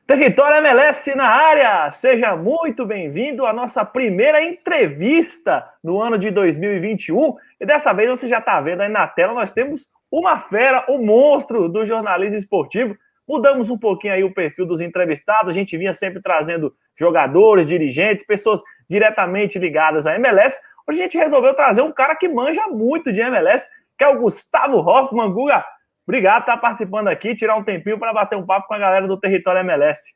Território MLS na área! Seja muito bem-vindo à nossa primeira entrevista no ano de 2021. E dessa vez você já está vendo aí na tela, nós temos uma fera, um monstro do jornalismo esportivo. Mudamos um pouquinho aí o perfil dos entrevistados, a gente vinha sempre trazendo jogadores, dirigentes, pessoas diretamente ligadas à MLS. Hoje a gente resolveu trazer um cara que manja muito de MLS, que é o Gustavo Hoffmann. Guga, obrigado por estar participando aqui, tirar um tempinho para bater um papo com a galera do Território MLS.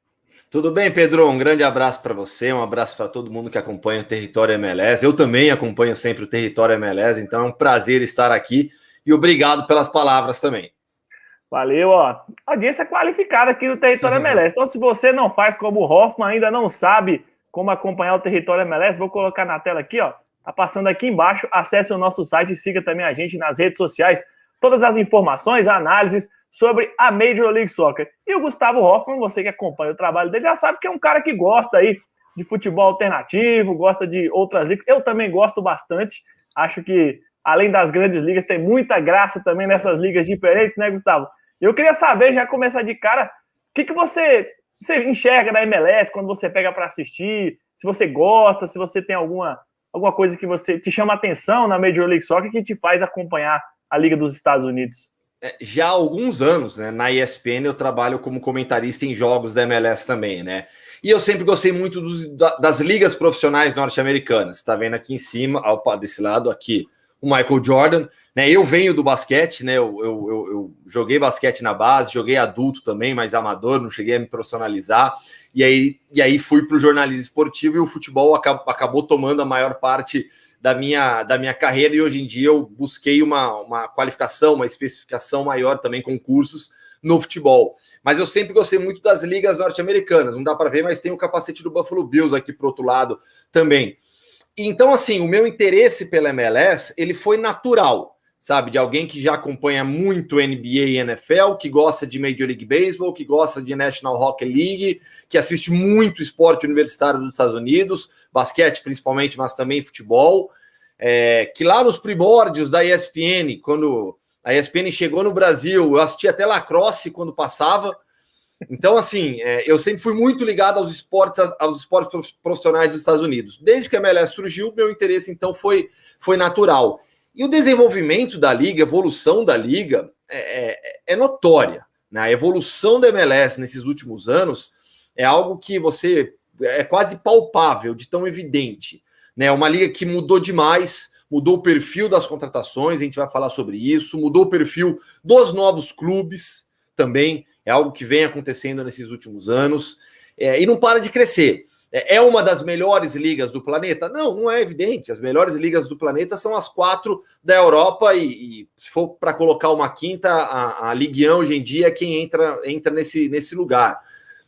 Tudo bem, Pedro? Um grande abraço para você, um abraço para todo mundo que acompanha o Território MLS. Eu também acompanho sempre o Território MLS, então é um prazer estar aqui e obrigado pelas palavras também. Valeu, ó. Audiência qualificada aqui no Território MLS. Então, se você não faz como o Hoffmann, ainda não sabe como acompanhar o Território MLS, vou colocar na tela aqui, ó. Tá passando aqui embaixo. Acesse o nosso site e siga também a gente nas redes sociais. Todas as informações, análises sobre a Major League Soccer. E o Gustavo Hoffmann, você que acompanha o trabalho dele, já sabe que é um cara que gosta aí de futebol alternativo, gosta de outras ligas. Eu também gosto bastante. Acho que, além das grandes ligas, tem muita graça também nessas ligas diferentes, né, Gustavo? Eu queria saber, já começar de cara, o que você enxerga na MLS quando você pega para assistir, se você gosta, se você tem alguma coisa que você te chama atenção na Major League Soccer que te faz acompanhar a Liga dos Estados Unidos. Já há alguns anos, né, na ESPN eu trabalho como comentarista em jogos da MLS também, né? E eu sempre gostei muito das ligas profissionais norte-americanas. Está vendo aqui em cima, desse lado aqui, o Michael Jordan, né? Eu venho do basquete, né? Eu joguei basquete na base, joguei adulto também, mas amador, não cheguei a me profissionalizar. E aí fui para o jornalismo esportivo e o futebol acabou tomando a maior parte da minha carreira, e hoje em dia eu busquei uma qualificação, uma especificação maior também com cursos no futebol. Mas eu sempre gostei muito das ligas norte-americanas, não dá para ver, mas tem o capacete do Buffalo Bills aqui para o outro lado também. Então, assim, o meu interesse pela MLS, ele foi natural, sabe? De alguém que já acompanha muito NBA e NFL, que gosta de Major League Baseball, que gosta de National Hockey League, que assiste muito esporte universitário dos Estados Unidos, basquete principalmente, mas também futebol, que lá nos primórdios da ESPN, quando a ESPN chegou no Brasil, eu assisti até lacrosse quando passava. Então, assim, eu sempre fui muito ligado aos esportes profissionais dos Estados Unidos. Desde que a MLS surgiu, meu interesse, então, foi natural. E o desenvolvimento da liga, a evolução da liga é notória, né? A evolução da MLS nesses últimos anos é algo que é quase palpável, de tão evidente, né? Uma liga que mudou demais, mudou o perfil das contratações, a gente vai falar sobre isso, mudou o perfil dos novos clubes também, é algo que vem acontecendo nesses últimos anos, e não para de crescer. É uma das melhores ligas do planeta? Não, não é evidente. As melhores ligas do planeta são as 4 da Europa e se for para colocar uma quinta, a Ligue 1 hoje em dia é quem entra nesse lugar.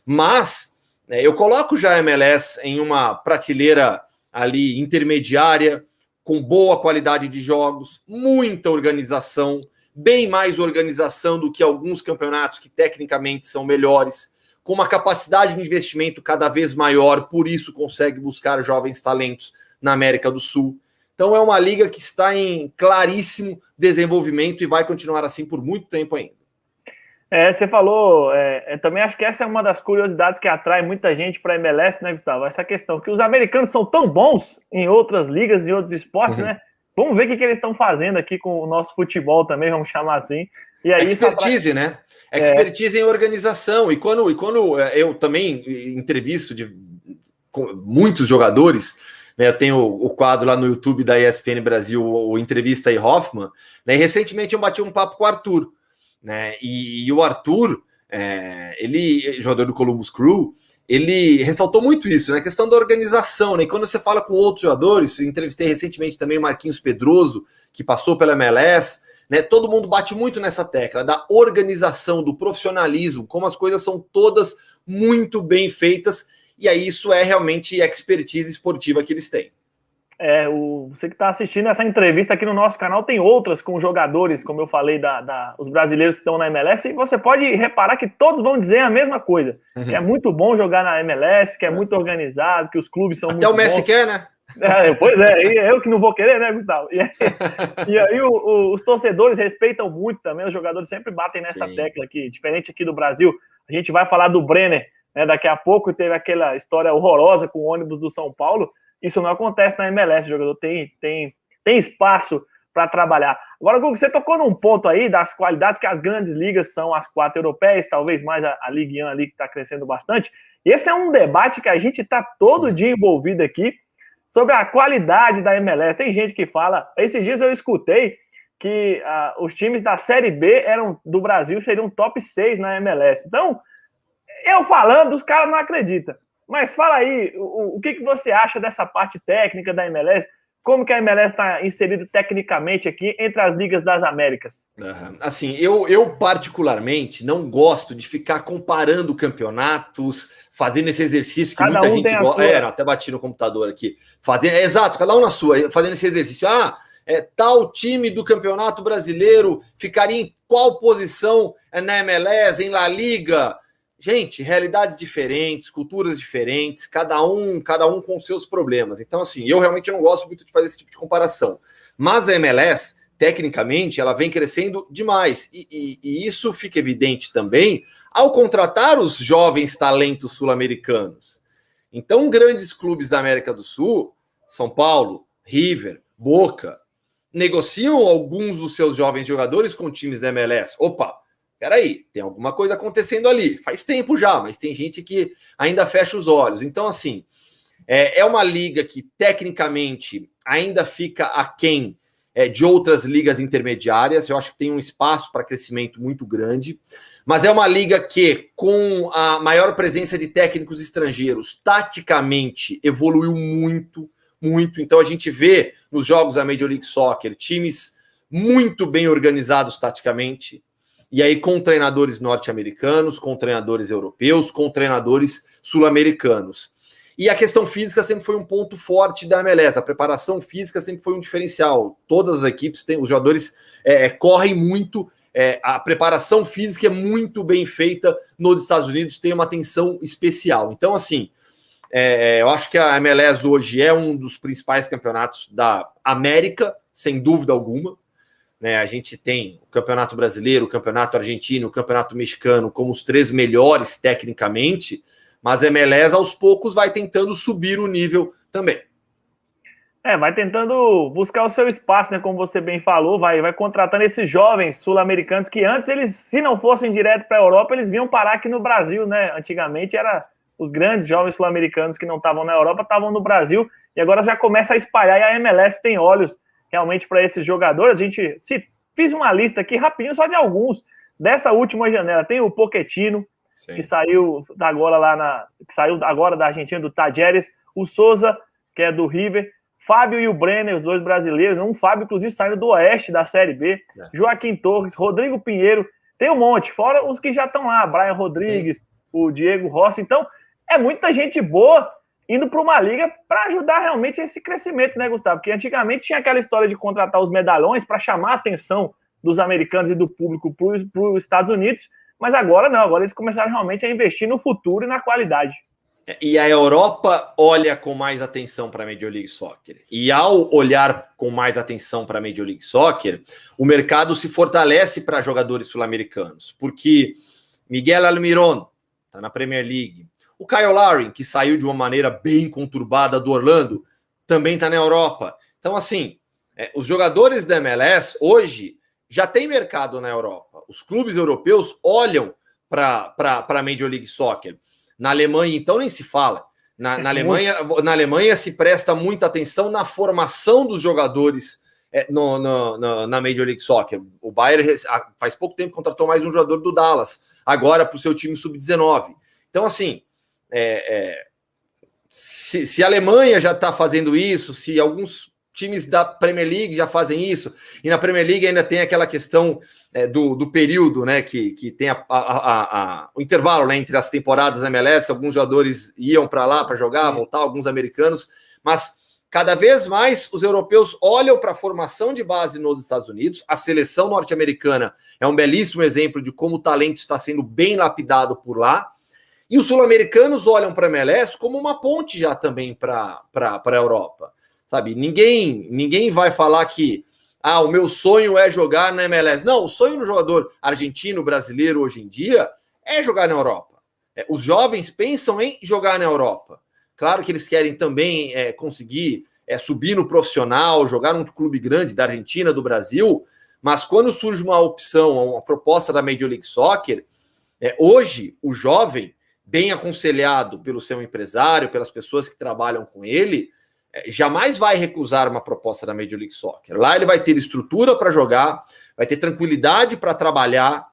Mas eu coloco já a MLS em uma prateleira ali intermediária, com boa qualidade de jogos, muita organização, bem mais organização do que alguns campeonatos que tecnicamente são melhores, com uma capacidade de investimento cada vez maior, por isso consegue buscar jovens talentos na América do Sul. Então é uma liga que está em claríssimo desenvolvimento e vai continuar assim por muito tempo ainda. Você falou, também acho que essa é uma das curiosidades que atrai muita gente para a MLS, né, Gustavo? Essa questão, que os americanos são tão bons em outras ligas e outros esportes, né? Vamos ver o que eles estão fazendo aqui com o nosso futebol também, vamos chamar assim. E aí, expertise, né? Expertise em organização. E quando eu também entrevisto com muitos jogadores, né, eu tenho o quadro lá no YouTube da ESPN Brasil, o Entrevista aí Hoffmann, né, e recentemente eu bati um papo com o Arthur, né, e o Arthur, ele, jogador do Columbus Crew, ele ressaltou muito isso, né? A questão da organização, né? E quando você fala com outros jogadores, eu entrevistei recentemente também o Marquinhos Pedroso, que passou pela MLS, né? Todo mundo bate muito nessa tecla da organização, do profissionalismo, como as coisas são todas muito bem feitas, e aí isso é realmente expertise esportiva que eles têm. Você que está assistindo essa entrevista aqui no nosso canal, tem outras com jogadores, como eu falei, os brasileiros que estão na MLS, e você pode reparar que todos vão dizer a mesma coisa, que é muito bom jogar na MLS, que é muito organizado, que os clubes são muito bons. Até o Messi quer, né? Pois é, eu que não vou querer, né, Gustavo? E aí os torcedores respeitam muito também, os jogadores sempre batem nessa tecla aqui, diferente aqui do Brasil. A gente vai falar do Brenner né? Daqui a pouco teve aquela história horrorosa com o ônibus do São Paulo. Isso não acontece na MLS, o jogador tem espaço para trabalhar. Agora, Gugu, você tocou num ponto aí das qualidades que as grandes ligas são as 4 europeias, talvez mais a Ligue 1 ali que está crescendo bastante. Esse é um debate que a gente está todo dia envolvido aqui sobre a qualidade da MLS. Tem gente que fala... Esses dias eu escutei que os times da Série B do Brasil seriam top 6 na MLS. Então, eu falando, os caras não acreditam. Mas fala aí, o que você acha dessa parte técnica da MLS? Como que a MLS está inserida tecnicamente aqui entre as ligas das Américas? Assim, eu particularmente não gosto de ficar comparando campeonatos, fazendo esse exercício que muita gente gosta. Até bati no computador aqui. Exato, cada um na sua, fazendo esse exercício. Tal time do Campeonato Brasileiro ficaria em qual posição na MLS, em La Liga? Gente, realidades diferentes, culturas diferentes, cada um com seus problemas. Então, assim, eu realmente não gosto muito de fazer esse tipo de comparação. Mas a MLS, tecnicamente, ela vem crescendo demais. E isso fica evidente também ao contratar os jovens talentos sul-americanos. Então, grandes clubes da América do Sul, São Paulo, River, Boca, negociam alguns dos seus jovens jogadores com times da MLS. Opa! Peraí, tem alguma coisa acontecendo ali. Faz tempo já, mas tem gente que ainda fecha os olhos. Então, assim, é uma liga que, tecnicamente, ainda fica aquém de outras ligas intermediárias. Eu acho que tem um espaço para crescimento muito grande. Mas é uma liga que, com a maior presença de técnicos estrangeiros, taticamente, evoluiu muito, muito. Então, a gente vê nos jogos da Major League Soccer times muito bem organizados taticamente. E aí com treinadores norte-americanos, com treinadores europeus, com treinadores sul-americanos. E a questão física sempre foi um ponto forte da MLS. A preparação física sempre foi um diferencial. Todas as equipes têm, os jogadores correm muito. A preparação física é muito bem feita nos Estados Unidos, tem uma atenção especial. Então, assim, eu acho que a MLS hoje é um dos principais campeonatos da América, sem dúvida alguma. A gente tem o Campeonato Brasileiro, o Campeonato Argentino, o Campeonato Mexicano como os 3 melhores tecnicamente, mas a MLS aos poucos vai tentando subir o nível também. Vai tentando buscar o seu espaço, né? Como você bem falou, vai contratando esses jovens sul-americanos que antes eles, se não fossem direto para a Europa, eles vinham parar aqui no Brasil, né? Antigamente era os grandes jovens sul-americanos que não estavam na Europa, estavam no Brasil, e agora já começa a espalhar, e a MLS tem olhos realmente para esses jogadores. A gente fiz uma lista aqui rapidinho só de alguns dessa última janela. Tem o Pochettino, que saiu agora da Argentina, do Talleres, o Souza, que é do River, Fábio e o Brenner, os 2 brasileiros, um Fábio inclusive saindo do Oeste da Série B, Joaquim Torres, Rodrigo Pinheiro, tem um monte, fora os que já estão lá, Brian Rodrigues, o Diego Rossi. Então é muita gente boa indo para uma liga para ajudar realmente esse crescimento, né, Gustavo? Porque antigamente tinha aquela história de contratar os medalhões para chamar a atenção dos americanos e do público para os Estados Unidos, mas agora não, agora eles começaram realmente a investir no futuro e na qualidade. E a Europa olha com mais atenção para a Major League Soccer. E ao olhar com mais atenção para a Major League Soccer, o mercado se fortalece para jogadores sul-americanos, porque Miguel Almirón está na Premier League, o Kyle Larin, que saiu de uma maneira bem conturbada do Orlando, também está na Europa. Então, assim, os jogadores da MLS hoje já têm mercado na Europa. Os clubes europeus olham para a Major League Soccer. Na Alemanha, então, nem se fala. Na Alemanha se presta muita atenção na formação dos jogadores na Major League Soccer. O Bayern, faz pouco tempo, contratou mais um jogador do Dallas, agora para o seu time sub-19. Então, assim, se a Alemanha já está fazendo isso, se alguns times da Premier League já fazem isso, e na Premier League ainda tem aquela questão do período, né, que tem o intervalo, né, entre as temporadas da MLS, que alguns jogadores iam para lá para jogar, voltar, alguns americanos, mas cada vez mais os europeus olham para a formação de base nos Estados Unidos. A seleção norte-americana é um belíssimo exemplo de como o talento está sendo bem lapidado por lá. E os sul-americanos olham para a MLS como uma ponte já também para a Europa. Sabe? Ninguém vai falar que o meu sonho é jogar na MLS. Não, o sonho do jogador argentino, brasileiro hoje em dia é jogar na Europa. Os jovens pensam em jogar na Europa. Claro que eles querem também conseguir subir no profissional, jogar num clube grande da Argentina, do Brasil, mas quando surge uma opção, uma proposta da Major League Soccer, hoje o jovem, bem aconselhado pelo seu empresário, pelas pessoas que trabalham com ele, jamais vai recusar uma proposta da Major League Soccer. Lá ele vai ter estrutura para jogar, vai ter tranquilidade para trabalhar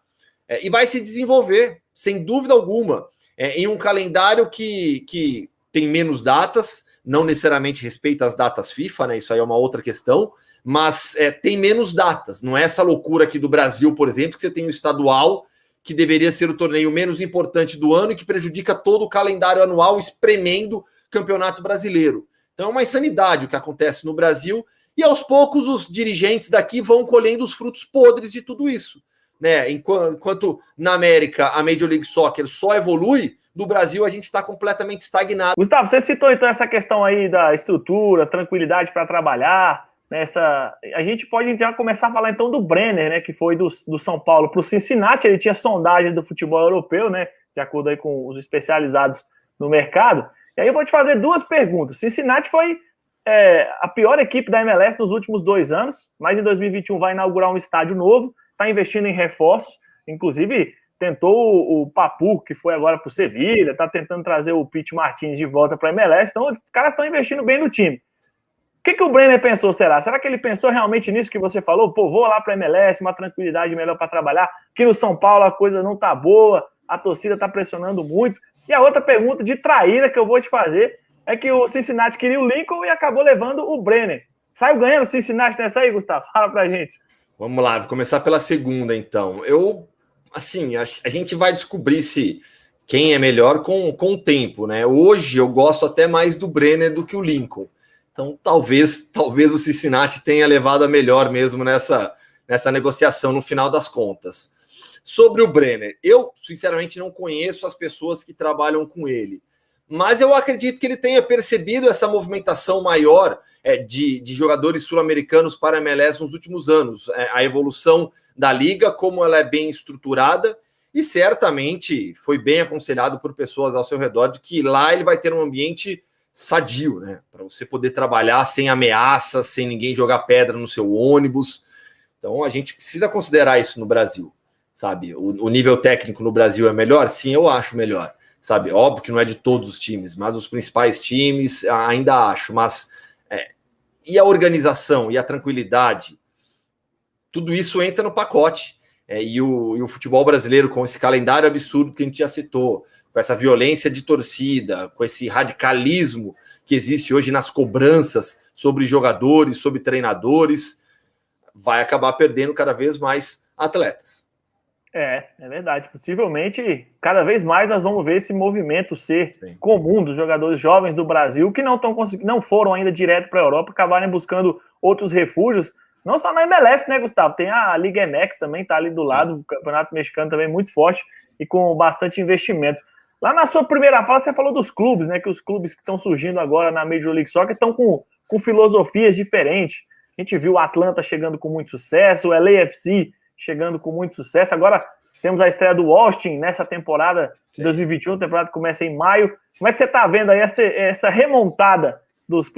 e vai se desenvolver, sem dúvida alguma, em um calendário que tem menos datas, não necessariamente respeita as datas FIFA, né? Isso aí é uma outra questão, mas tem menos datas. Não é essa loucura aqui do Brasil, por exemplo, que você tem o estadual, que deveria ser o torneio menos importante do ano e que prejudica todo o calendário anual, espremendo o Campeonato Brasileiro. Então é uma insanidade o que acontece no Brasil, e aos poucos os dirigentes daqui vão colhendo os frutos podres de tudo isso, né? Enquanto na América a Major League Soccer só evolui, no Brasil a gente está completamente estagnado. Gustavo, você citou então essa questão aí da estrutura, tranquilidade para trabalhar, nessa. A gente pode já começar a falar então do Brenner, né, que foi do São Paulo para o Cincinnati. Ele tinha sondagem do futebol europeu, né, de acordo aí com os especializados no mercado. E aí eu vou te fazer duas perguntas. Cincinnati foi a pior equipe da MLS nos últimos 2 anos, mas em 2021 vai inaugurar um estádio novo, está investindo em reforços, inclusive tentou o Papu, que foi agora para o Sevilha, está tentando trazer o Pete Martins de volta para a MLS, então os caras estão investindo bem no time. O que o Brenner pensou, será? Será que ele pensou realmente nisso que você falou? Pô, vou lá para a MLS, uma tranquilidade melhor para trabalhar, que no São Paulo a coisa não tá boa, a torcida está pressionando muito. E a outra pergunta de traíra que eu vou te fazer é que o Cincinnati queria o Lincoln e acabou levando o Brenner. Saiu ganhando o Cincinnati nessa aí, Gustavo? Fala pra gente. Vamos lá, vou começar pela segunda, então. Assim, a gente vai descobrir se quem é melhor com o tempo, né? Hoje eu gosto até mais do Brenner do que o Lincoln. Então, talvez o Cincinnati tenha levado a melhor mesmo nessa negociação no final das contas. Sobre o Brenner, eu sinceramente não conheço as pessoas que trabalham com ele, mas eu acredito que ele tenha percebido essa movimentação maior de jogadores sul-americanos para a MLS nos últimos anos, a evolução da liga, como ela é bem estruturada, e certamente foi bem aconselhado por pessoas ao seu redor de que lá ele vai ter um ambiente sadio, né, para você poder trabalhar sem ameaças, sem ninguém jogar pedra no seu ônibus. Então a gente precisa considerar isso no Brasil, sabe? O nível técnico no Brasil é melhor? Sim, eu acho melhor, sabe? Óbvio que não é de todos os times, mas os principais times ainda acho, mas e a organização e a tranquilidade, tudo isso entra no pacote. E o futebol brasileiro, com esse calendário absurdo que a gente já citou, com essa violência de torcida, com esse radicalismo que existe hoje nas cobranças sobre jogadores, sobre treinadores, vai acabar perdendo cada vez mais atletas. É verdade. Possivelmente, cada vez mais nós vamos ver esse movimento ser comum dos jogadores jovens do Brasil que não foram ainda direto para a Europa, acabarem buscando outros refúgios. Não só na MLS, né, Gustavo? Tem a Liga MX também, tá ali do lado, o Campeonato Mexicano também muito forte e com bastante investimento. Lá na sua primeira fala, você falou dos clubes, né? Que os clubes que estão surgindo agora na Major League Soccer estão com filosofias diferentes. A gente viu o Atlanta chegando com muito sucesso, o LAFC chegando com muito sucesso. Agora temos a estreia do Austin nessa temporada de 2021, a temporada começa em maio. Como é que você está vendo aí essa remontada dos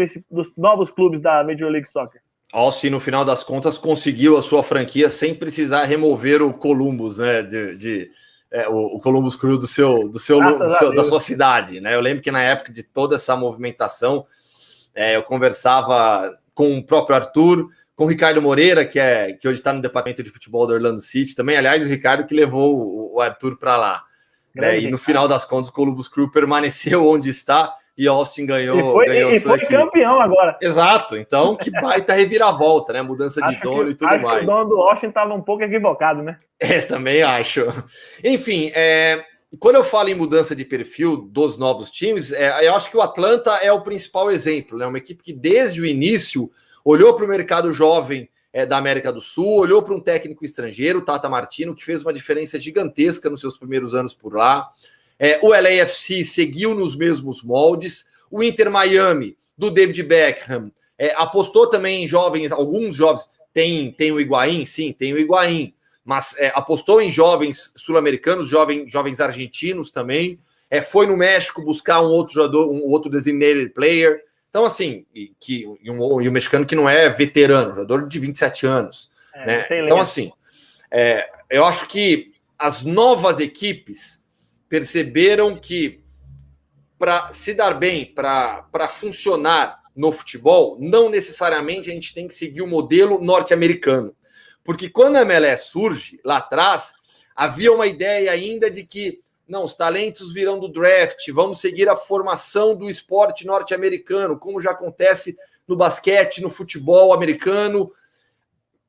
novos clubes da Major League Soccer? Austin, no final das contas, conseguiu a sua franquia sem precisar remover o Columbus, né? O Columbus Crew da sua cidade, né? Eu lembro que na época de toda essa movimentação, eu conversava com o próprio Arthur, com o Ricardo Moreira, que hoje está no departamento de futebol do Orlando City, também, aliás, o Ricardo que levou o Arthur para lá. Né? E no final das contas, o Columbus Crew permaneceu onde está e Austin ganhou. E foi campeão agora. Exato, então que baita reviravolta, né? Mudança de dono e tudo mais. Acho que o dono do Austin estava um pouco equivocado, né? Também acho. Enfim, quando eu falo em mudança de perfil dos novos times, eu acho que o Atlanta é o principal exemplo, né? Uma equipe que desde o início olhou para o mercado jovem da América do Sul, olhou para um técnico estrangeiro, o Tata Martino, que fez uma diferença gigantesca nos seus primeiros anos por lá. O LAFC seguiu nos mesmos moldes. O Inter Miami, do David Beckham, apostou também em jovens, alguns jovens. Tem o Higuaín? Sim, tem o Higuaín. Mas apostou em jovens sul-americanos, jovens argentinos também. foi no México buscar um outro jogador, um outro designated player. Então, assim, e o mexicano que não é veterano, jogador de 27 anos. Né? Então, assim, eu acho que as novas equipes perceberam que para se dar bem, para funcionar no futebol, não necessariamente a gente tem que seguir o modelo norte-americano. Porque quando a MLS surge, lá atrás, havia uma ideia ainda de que não, os talentos virão do draft, vamos seguir a formação do esporte norte-americano, como já acontece no basquete, no futebol americano.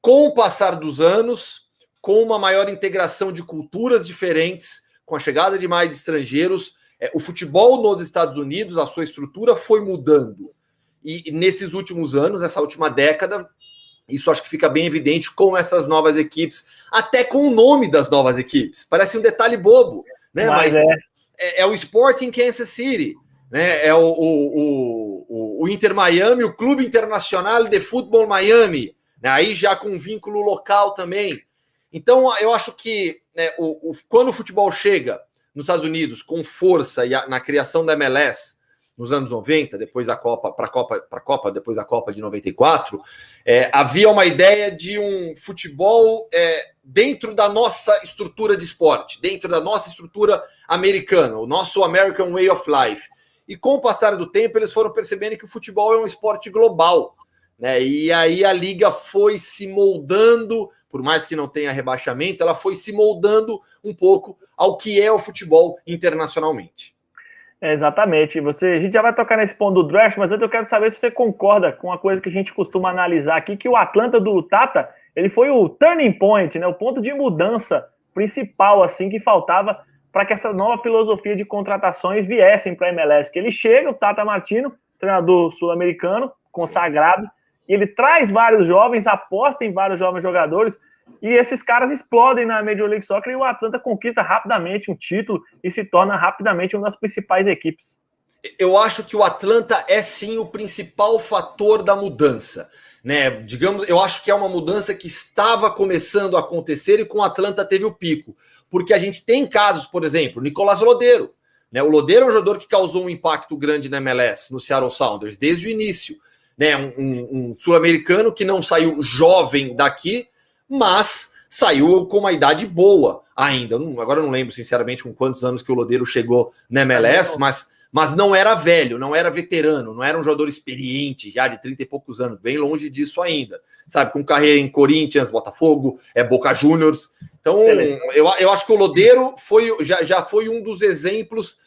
Com o passar dos anos, com uma maior integração de culturas diferentes, com a chegada de mais estrangeiros, o futebol nos Estados Unidos, a sua estrutura foi mudando. E nesses últimos anos, essa última década, isso acho que fica bem evidente com essas novas equipes, até com o nome das novas equipes. Parece um detalhe bobo, né? Mas é o Sporting Kansas City, né? É o Inter Miami, o Clube Internacional de Futebol Miami, né? Aí já com vínculo local também. Então, eu acho que quando o futebol chega nos Estados Unidos com força e na criação da MLS nos anos 90, depois a Copa, depois a Copa de 94, havia uma ideia de um futebol dentro da nossa estrutura de esporte, dentro da nossa estrutura americana, o nosso American Way of Life. E com o passar do tempo, eles foram percebendo que o futebol é um esporte global, né? E aí a liga foi se moldando, por mais que não tenha rebaixamento, ela foi se moldando um pouco ao que é o futebol internacionalmente. Exatamente. A gente já vai tocar nesse ponto do draft, mas antes eu quero saber se você concorda com uma coisa que a gente costuma analisar aqui, que o Atlanta do Tata, ele foi o turning point, né, o ponto de mudança principal assim que faltava para que essa nova filosofia de contratações viessem para a MLS. Que ele chega, o Tata Martino, treinador sul-americano, consagrado, e ele traz vários jovens, aposta em vários jovens jogadores, e esses caras explodem na Major League Soccer e o Atlanta conquista rapidamente um título e se torna rapidamente uma das principais equipes. Eu acho que o Atlanta é sim o principal fator da mudança, né? Digamos, eu acho que é uma mudança que estava começando a acontecer e com o Atlanta teve o pico, porque a gente tem casos, por exemplo, Nicolás Lodeiro, né? O Lodeiro é um jogador que causou um impacto grande na MLS, no Seattle Sounders, desde o início, né? Um sul-americano que não saiu jovem daqui, mas saiu com uma idade boa ainda. Agora eu não lembro, sinceramente, com quantos anos que o Lodeiro chegou na MLS, mas não era velho, não era veterano, não era um jogador experiente, já de 30 e poucos anos, bem longe disso ainda. Sabe, com carreira em Corinthians, Botafogo, Boca Juniors. Então, eu acho que o Lodeiro já foi um dos exemplos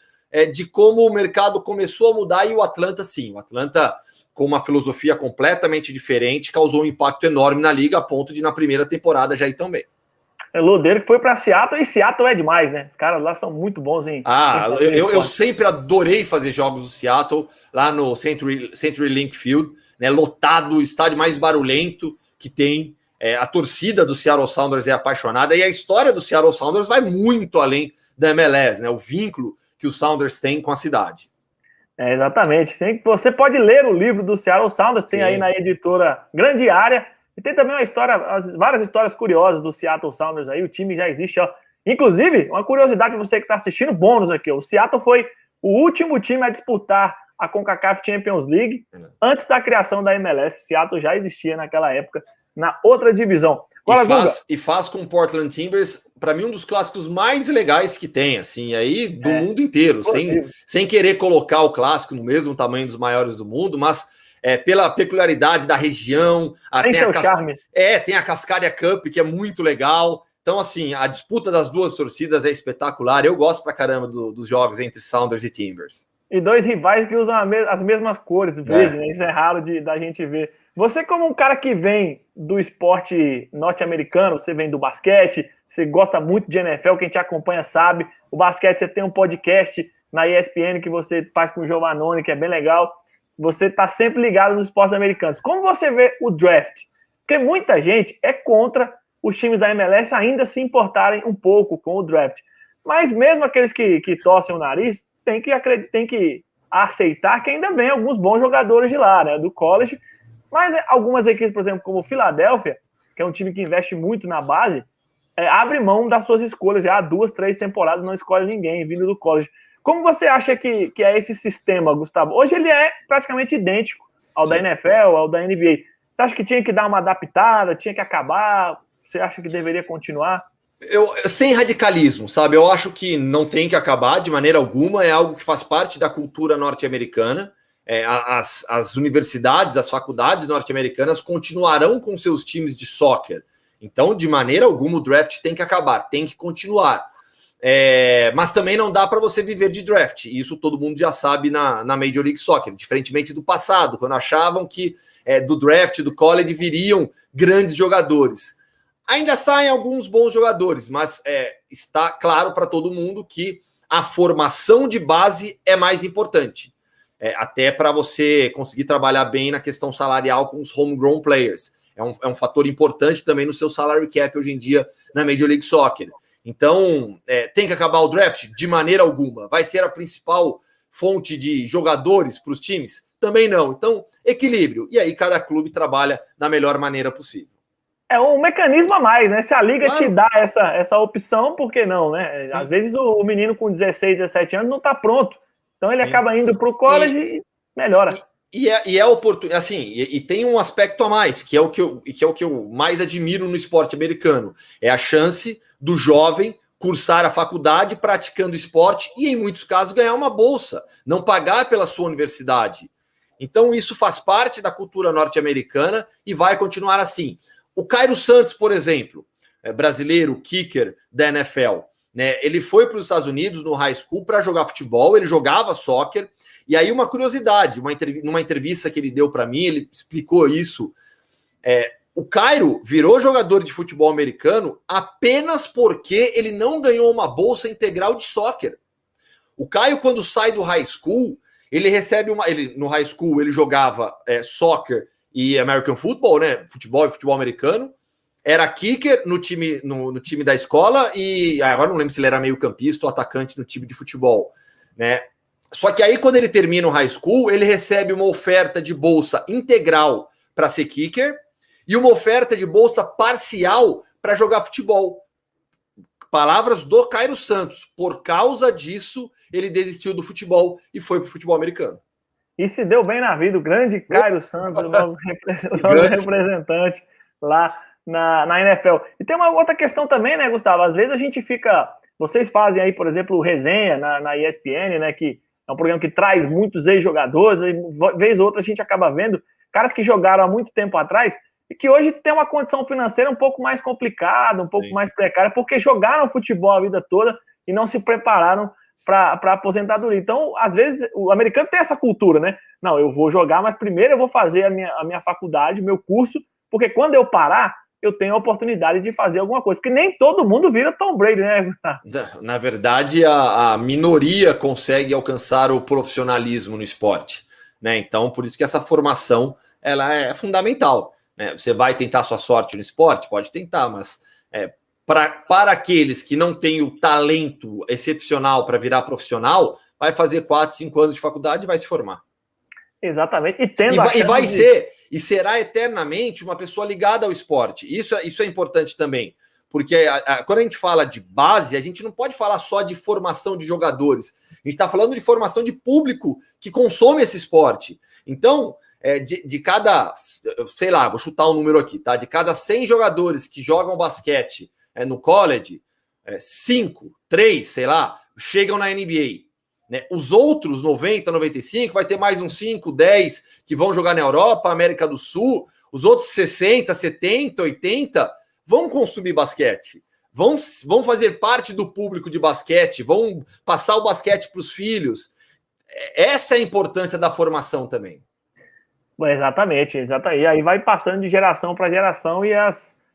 de como o mercado começou a mudar, e o Atlanta, sim. O Atlanta, com uma filosofia completamente diferente, causou um impacto enorme na liga, a ponto de na primeira temporada já ir tão bem. Lodeiro que foi para Seattle, e Seattle é demais, né? Os caras lá são muito bons em... eu sempre adorei fazer jogos do Seattle, lá no CenturyLink Field, né? Lotado, o estádio mais barulhento que tem. A torcida do Seattle Sounders é apaixonada, e a história do Seattle Sounders vai muito além da MLS, né? O vínculo que o Sounders tem com a cidade. Exatamente. Você pode ler o livro do Seattle Sounders, tem aí na editora Grande Área, e tem também várias histórias curiosas do Seattle Sounders aí. O time já existe, ó. Inclusive, uma curiosidade para você que está assistindo, bônus aqui, ó. O Seattle foi o último time a disputar a CONCACAF Champions League antes da criação da MLS. O Seattle já existia naquela época na outra divisão. Agora, e faz com o Portland Timbers, para mim, um dos clássicos mais legais que tem, assim, aí do mundo inteiro, sem querer colocar o clássico no mesmo tamanho dos maiores do mundo, mas pela peculiaridade da região, tem a Cascadia Cup, que é muito legal. Então, assim, a disputa das duas torcidas é espetacular. Eu gosto pra caramba dos jogos entre Sounders e Timbers. E dois rivais que usam as mesmas cores, verde, né? Isso é raro da gente ver. Você, como um cara que vem do esporte norte-americano, você vem do basquete, você gosta muito de NFL, quem te acompanha sabe. O basquete, você tem um podcast na ESPN que você faz com o Giovannone, que é bem legal. Você está sempre ligado nos esportes americanos. Como você vê o draft? Porque muita gente é contra os times da MLS ainda se importarem um pouco com o draft. Mas mesmo aqueles que torcem o nariz, tem que aceitar que ainda vem alguns bons jogadores de lá, né, do college. Mas algumas equipes, por exemplo, como o Philadelphia, que é um time que investe muito na base, abre mão das suas escolhas. Já há 2, 3 temporadas não escolhe ninguém vindo do college. Como você acha que é esse sistema, Gustavo? Hoje ele é praticamente idêntico ao da NFL, ao da NBA. Você acha que tinha que dar uma adaptada, tinha que acabar? Você acha que deveria continuar? Sem radicalismo, sabe? Eu acho que não tem que acabar de maneira alguma, é algo que faz parte da cultura norte-americana. As universidades, as faculdades norte-americanas continuarão com seus times de soccer. Então, de maneira alguma, o draft tem que acabar, tem que continuar. Mas também não dá para você viver de draft. Isso todo mundo já sabe na Major League Soccer, diferentemente do passado, quando achavam que do draft, do college, viriam grandes jogadores. Ainda saem alguns bons jogadores, mas está claro para todo mundo que a formação de base é mais importante. Até para você conseguir trabalhar bem na questão salarial com os homegrown players. É um fator importante também no seu salary cap hoje em dia na Major League Soccer. Então, tem que acabar o draft? De maneira alguma. Vai ser a principal fonte de jogadores para os times? Também não. Então, equilíbrio. E aí cada clube trabalha da melhor maneira possível. É um mecanismo a mais, né? Se a liga te dá essa opção, por que não, né? Sim. Às vezes o menino com 16, 17 anos não está pronto. Então ele acaba indo para o college e melhora. E é oportuno, assim, e tem um aspecto a mais, que é o que eu mais admiro no esporte americano. É a chance do jovem cursar a faculdade praticando esporte e, em muitos casos, ganhar uma bolsa, não pagar pela sua universidade. Então, isso faz parte da cultura norte-americana e vai continuar assim. O Cairo Santos, por exemplo, brasileiro, kicker da NFL, né? Ele foi para os Estados Unidos no high school para jogar futebol, ele jogava soccer. E aí uma curiosidade, numa entrevista que ele deu para mim, ele explicou isso. O Cairo virou jogador de futebol americano apenas porque ele não ganhou uma bolsa integral de soccer. O Caio, quando sai do high school, ele recebe no high school ele jogava soccer e American Football, né? Futebol e futebol americano. Era kicker no time da escola e agora não lembro se ele era meio campista ou atacante no time de futebol, né? Só que aí, quando ele termina o high school, ele recebe uma oferta de bolsa integral para ser kicker e uma oferta de bolsa parcial para jogar futebol. Palavras do Cairo Santos. Por causa disso, ele desistiu do futebol e foi para o futebol americano. E se deu bem na vida, o grande Cairo Santos, o nosso representante lá na NFL. E tem uma outra questão também, né, Gustavo? Às vezes a gente fica... Vocês fazem aí, por exemplo, resenha na ESPN, né, que é um programa que traz muitos ex-jogadores, e vez ou outra a gente acaba vendo caras que jogaram há muito tempo atrás e que hoje tem uma condição financeira um pouco mais complicada, um pouco mais precária, porque jogaram futebol a vida toda e não se prepararam para aposentadoria. Então, às vezes, o americano tem essa cultura, né? Não, eu vou jogar, mas primeiro eu vou fazer a minha faculdade, meu curso, porque quando eu parar, eu tenho a oportunidade de fazer alguma coisa, porque nem todo mundo vira Tom Brady, né, Gustavo? Na verdade, a minoria consegue alcançar o profissionalismo no esporte, né? Então, por isso que essa formação ela é fundamental, né? Você vai tentar sua sorte no esporte? Pode tentar, mas para aqueles que não têm o talento excepcional para virar profissional, vai fazer 4, 5 anos de faculdade e vai se formar. Exatamente. E será eternamente uma pessoa ligada ao esporte. Isso é importante também. Porque quando a gente fala de base, a gente não pode falar só de formação de jogadores. A gente está falando de formação de público que consome esse esporte. Então, de cada, sei lá, vou chutar um número aqui, tá? De cada 100 jogadores que jogam basquete no college, 5, 3, sei lá, chegam na NBA. Né? Os outros 90, 95, vai ter mais uns 5, 10 que vão jogar na Europa, América do Sul. Os outros 60, 70, 80 vão consumir basquete. Vão fazer parte do público de basquete, vão passar o basquete para os filhos. Essa é a importância da formação também. Exatamente. E aí vai passando de geração para geração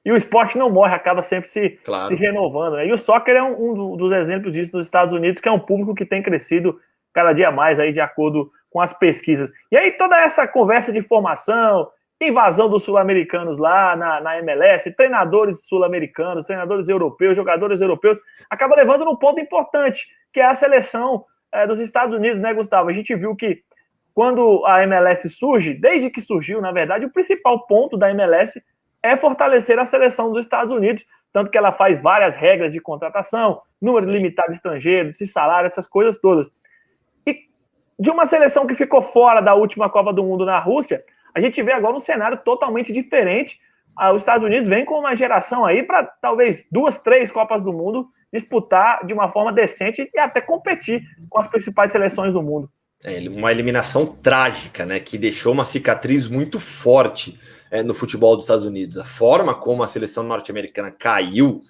e o esporte não morre, acaba sempre se renovando. Né? E o soccer é um dos exemplos disso nos Estados Unidos, que é um público que tem crescido cada dia mais aí de acordo com as pesquisas. E aí toda essa conversa de formação, invasão dos sul-americanos lá na MLS, treinadores sul-americanos, treinadores europeus, jogadores europeus, acaba levando num ponto importante, que é a seleção dos Estados Unidos, né, Gustavo? A gente viu que quando a MLS surge, desde que surgiu, na verdade, o principal ponto da MLS é fortalecer a seleção dos Estados Unidos, tanto que ela faz várias regras de contratação, número limitado de estrangeiros, de salário, essas coisas todas. de uma seleção que ficou fora da última Copa do Mundo na Rússia, a gente vê agora um cenário totalmente diferente. Os Estados Unidos vem com uma geração aí para talvez 2, 3 Copas do Mundo disputar de uma forma decente e até competir com as principais seleções do mundo. Uma eliminação trágica, né, que deixou uma cicatriz muito forte no futebol dos Estados Unidos. A forma como a seleção norte-americana caiu,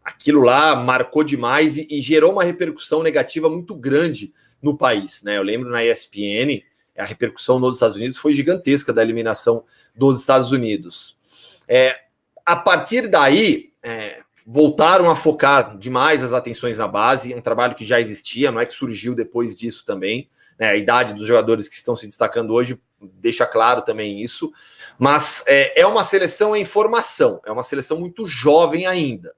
aquilo lá marcou demais e gerou uma repercussão negativa muito grande no país, né? Eu lembro na ESPN, a repercussão nos Estados Unidos foi gigantesca da eliminação dos Estados Unidos. A partir daí, voltaram a focar demais as atenções na base, um trabalho que já existia, não é que surgiu depois disso também, né? A idade dos jogadores que estão se destacando hoje deixa claro também isso, mas é uma seleção em formação, é uma seleção muito jovem ainda,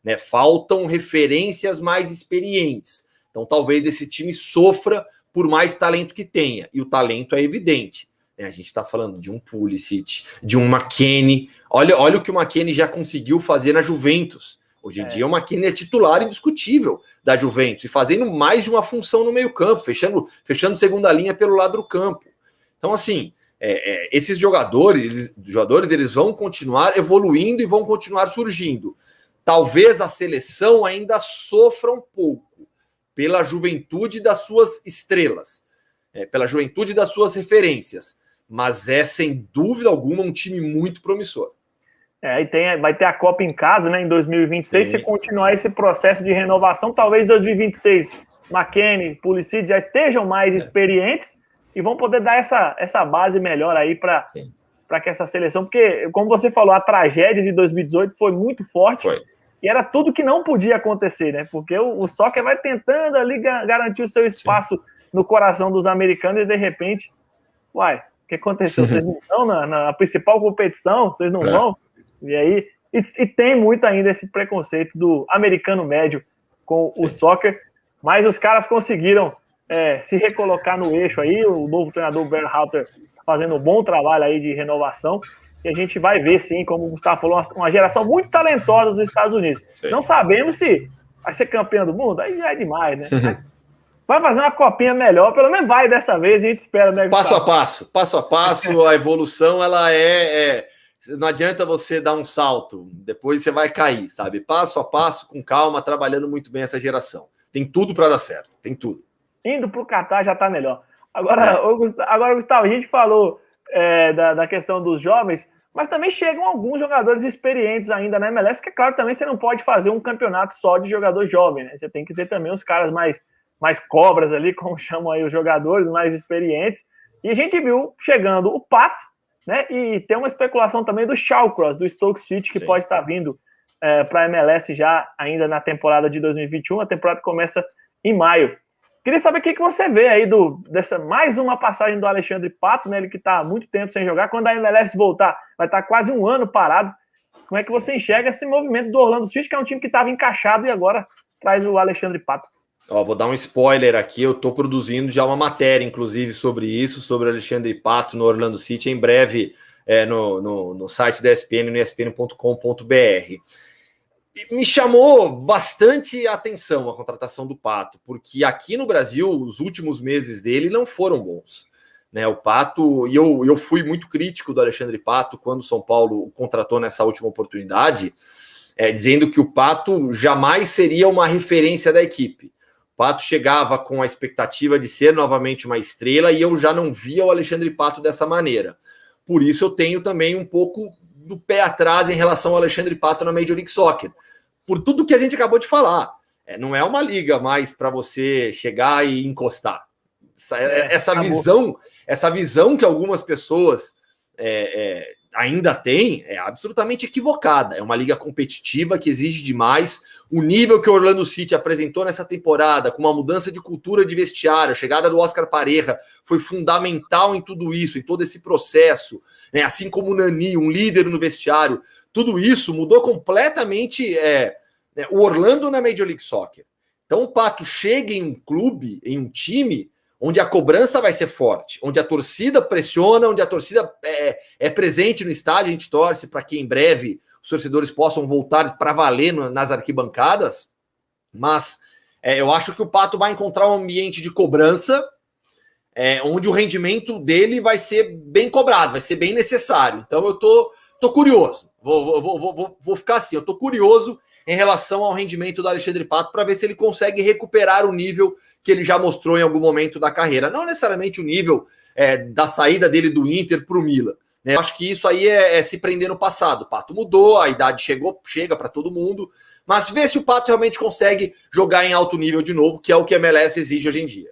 né? Faltam referências mais experientes, então talvez esse time sofra por mais talento que tenha, e o talento é evidente. A gente está falando de um Pulisic, de um McKennie. Olha o que o McKennie já conseguiu fazer na Juventus. Hoje em dia o McKennie é titular indiscutível da Juventus e fazendo mais de uma função no meio-campo, fechando segunda linha pelo lado do campo. Então, assim, esses jogadores eles vão continuar evoluindo e vão continuar surgindo. Talvez a seleção ainda sofra um pouco pela juventude das suas estrelas, pela juventude das suas referências, mas sem dúvida alguma um time muito promissor. E vai ter a Copa em casa, né, em 2026. Sim. Se continuar esse processo de renovação, talvez 2026 McKennie, Pulisic já estejam mais experientes e vão poder dar essa base melhor aí para que essa seleção, porque, como você falou, a tragédia de 2018 foi muito forte. E era tudo que não podia acontecer, né? Porque o soccer vai tentando ali garantir o seu espaço no coração dos americanos e, de repente, o que aconteceu? Vocês não estão na principal competição? Vocês não vão? E aí, e tem muito ainda esse preconceito do americano médio com o soccer, mas os caras conseguiram se recolocar no eixo aí, o novo treinador Berhalter fazendo um bom trabalho aí de renovação, e a gente vai ver, sim, como o Gustavo falou, uma geração muito talentosa dos Estados Unidos. Sim. Não sabemos se vai ser campeão do mundo, aí já é demais, né? Vai fazer uma copinha melhor, pelo menos vai dessa vez, a gente espera, né, Gustavo? Passo a passo, a evolução, ela não adianta você dar um salto, depois você vai cair, sabe? Passo a passo, com calma, trabalhando muito bem essa geração. Tem tudo para dar certo, tem tudo. Indo para o Catar já está melhor. Agora, Gustavo, a gente falou da questão dos jovens, mas também chegam alguns jogadores experientes ainda na MLS, que é claro, também você não pode fazer um campeonato só de jogador jovem, né? Você tem que ter também os caras mais cobras ali, como chamam aí os jogadores mais experientes. E a gente viu chegando o Pato, né? E tem uma especulação também do Shawcross, do Stoke City, que pode estar vindo para a MLS já ainda na temporada de 2021. A temporada começa em maio. Queria saber o que você vê aí dessa mais uma passagem do Alexandre Pato, né? Ele que está há muito tempo sem jogar. Quando a MLS voltar, vai estar quase um ano parado. Como é que você enxerga esse movimento do Orlando City, que é um time que estava encaixado e agora traz o Alexandre Pato? Vou dar um spoiler aqui. Eu estou produzindo já uma matéria, inclusive, sobre isso, sobre o Alexandre Pato no Orlando City, em breve no site da ESPN, no espn.com.br. Me chamou bastante a atenção a contratação do Pato, porque aqui no Brasil os últimos meses dele não foram bons, né? O Pato, e eu fui muito crítico do Alexandre Pato quando o São Paulo o contratou nessa última oportunidade, dizendo que o Pato jamais seria uma referência da equipe. O Pato chegava com a expectativa de ser novamente uma estrela e eu já não via o Alexandre Pato dessa maneira. Por isso eu tenho também um pouco do pé atrás em relação ao Alexandre Pato na Major League Soccer. Por tudo que a gente acabou de falar. Não é uma liga mais para você chegar e encostar. Essa visão que algumas pessoas ainda têm é absolutamente equivocada. É uma liga competitiva que exige demais. O nível que o Orlando City apresentou nessa temporada, com uma mudança de cultura de vestiário, a chegada do Oscar Pareja foi fundamental em tudo isso, em todo esse processo, né? Assim como o Nani, um líder no vestiário. Tudo isso mudou completamente o Orlando na Major League Soccer. Então o Pato chega em um clube, em um time, onde a cobrança vai ser forte, onde a torcida pressiona, onde a torcida é presente no estádio. A gente torce para que em breve os torcedores possam voltar para valer nas arquibancadas, mas eu acho que o Pato vai encontrar um ambiente de cobrança, onde o rendimento dele vai ser bem cobrado, vai ser bem necessário. Então eu tô curioso. Vou ficar assim, eu tô curioso em relação ao rendimento do Alexandre Pato para ver se ele consegue recuperar o nível que ele já mostrou em algum momento da carreira. Não necessariamente o nível da saída dele do Inter para o Milan. Né? Eu acho que isso aí é se prender no passado. O Pato mudou, a idade chega para todo mundo, mas ver se o Pato realmente consegue jogar em alto nível de novo, que é o que a MLS exige hoje em dia.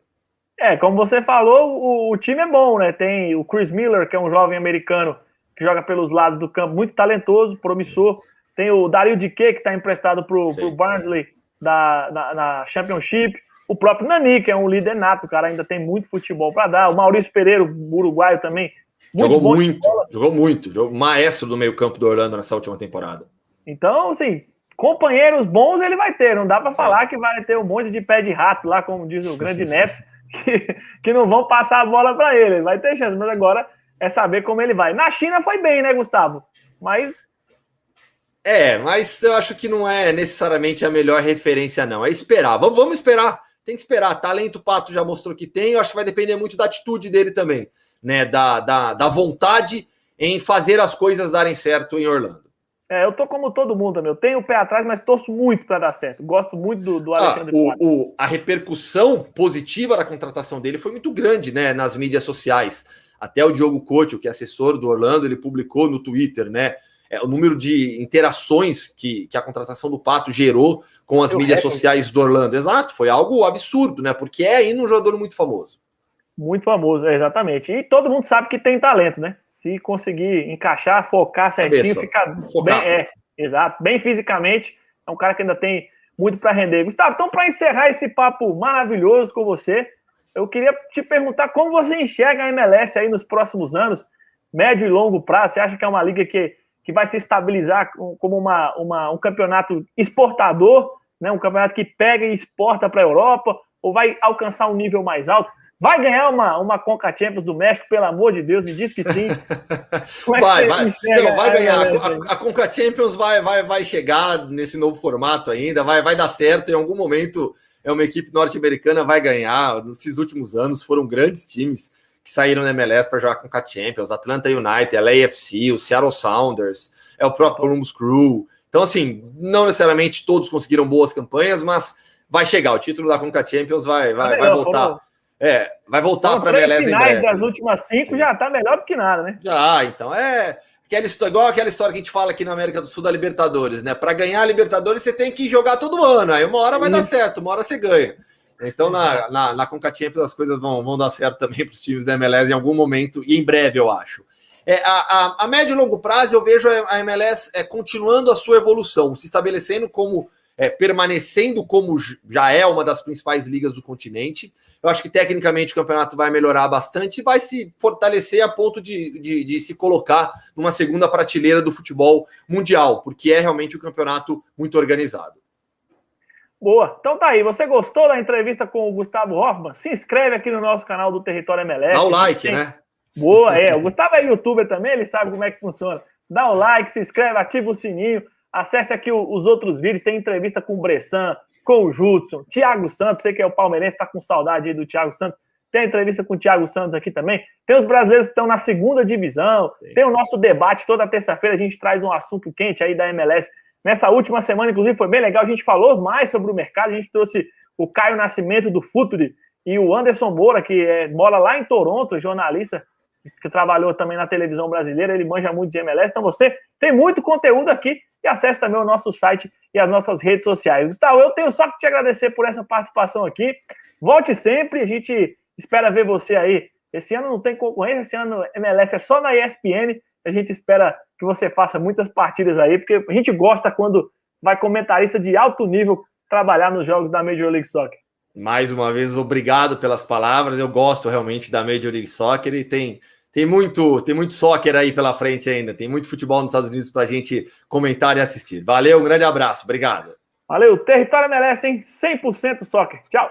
Como você falou, o time é bom, né? Tem o Chris Miller, que é um jovem americano que joga pelos lados do campo, muito talentoso, promissor. Tem o Dario Diquet, que está emprestado para o Barnsley na Championship. O próprio Nani, que é um líder nato, o cara ainda tem muito futebol para dar. O Maurício Pereira, o uruguaio também. Jogou muito. Maestro do meio-campo do Orlando nessa última temporada. Então, assim, companheiros bons ele vai ter. Não dá para falar que vai ter um monte de pé de rato lá, como diz o grande Neto, que não vão passar a bola para ele. Ele vai ter chance, mas agora é saber como ele vai. Na China foi bem, né, Gustavo? Mas eu acho que não é necessariamente a melhor referência, não. É esperar. Vamos esperar. Tem que esperar. Talento, o Pato já mostrou que tem. Eu acho que vai depender muito da atitude dele também, né? Da vontade em fazer as coisas darem certo em Orlando. Eu tô como todo mundo também. Eu tenho o pé atrás, mas torço muito para dar certo. Gosto muito do Alexandre Pato. A repercussão positiva da contratação dele foi muito grande, né? Nas mídias sociais. Até o Diogo Couto, que é assessor do Orlando, ele publicou no Twitter, né? O número de interações que a contratação do Pato gerou com as mídias sociais do Orlando. Exato, foi algo absurdo, né? Porque é ainda um jogador muito famoso. Muito famoso, exatamente. E todo mundo sabe que tem talento, né? Se conseguir encaixar, focar certinho, ficar bem, exato, bem fisicamente, é um cara que ainda tem muito para render. Gustavo, então para encerrar esse papo maravilhoso com você, eu queria te perguntar como você enxerga a MLS aí nos próximos anos, médio e longo prazo. Você acha que é uma liga que vai se estabilizar como um campeonato exportador, né? Um campeonato que pega e exporta para a Europa, ou vai alcançar um nível mais alto? Vai ganhar uma Conca Champions do México, pelo amor de Deus, me diz que sim. Vai ganhar. A Conca Champions vai chegar nesse novo formato ainda, vai dar certo. Em algum momento, uma equipe norte-americana vai ganhar. Nesses últimos anos, foram grandes times que saíram na MLS para jogar com Conca Champions. Atlanta United, LAFC, o Seattle Sounders, o próprio Columbus Crew. Então, assim, não necessariamente todos conseguiram boas campanhas, mas vai chegar. O título da Conca Champions vai voltar. Vai voltar para a MLS em breve. Das últimas 5 já está melhor do que nada, né? Então igual aquela história que a gente fala aqui na América do Sul da Libertadores, né? Para ganhar a Libertadores você tem que jogar todo ano, aí uma hora vai dar certo, uma hora você ganha. Então na Conca Champions as coisas vão dar certo também para os times da MLS em algum momento e em breve, eu acho. A médio e longo prazo eu vejo a MLS continuando a sua evolução, se estabelecendo como permanecendo como já é uma das principais ligas do continente. Eu acho que tecnicamente o campeonato vai melhorar bastante e vai se fortalecer a ponto de se colocar numa segunda prateleira do futebol mundial, porque é realmente um campeonato muito organizado. Boa, então tá aí. Você gostou da entrevista com o Gustavo Hoffmann? Se inscreve aqui no nosso canal do Território MLS. Dá o like, né? Boa, o Gustavo é youtuber também, ele sabe como é que funciona. Dá o like, se inscreve, ativa o sininho. Acesse aqui os outros vídeos, tem entrevista com o Bressan, com o Judson, Thiago Santos, sei que é o palmeirense, tá com saudade aí do Thiago Santos. Tem entrevista com o Thiago Santos aqui também. Tem os brasileiros que estão na segunda divisão. Sim. Tem o nosso debate toda terça-feira, a gente traz um assunto quente aí da MLS. Nessa última semana, inclusive, foi bem legal, a gente falou mais sobre o mercado, a gente trouxe o Caio Nascimento do Futuri e o Anderson Moura, que mora lá em Toronto, jornalista, que trabalhou também na televisão brasileira, ele manja muito de MLS, então você tem muito conteúdo aqui e acesse também o nosso site e as nossas redes sociais. Gustavo, eu tenho só que te agradecer por essa participação aqui, volte sempre, a gente espera ver você aí. Esse ano não tem concorrência, esse ano MLS é só na ESPN, a gente espera que você faça muitas partidas aí, porque a gente gosta quando vai comentarista de alto nível trabalhar nos jogos da Major League Soccer. Mais uma vez, obrigado pelas palavras, eu gosto realmente da Major League Soccer e tem muito soccer aí pela frente ainda, tem muito futebol nos Estados Unidos para a gente comentar e assistir. Valeu, um grande abraço, obrigado. Valeu, Território MLS, hein? 100% soccer. Tchau.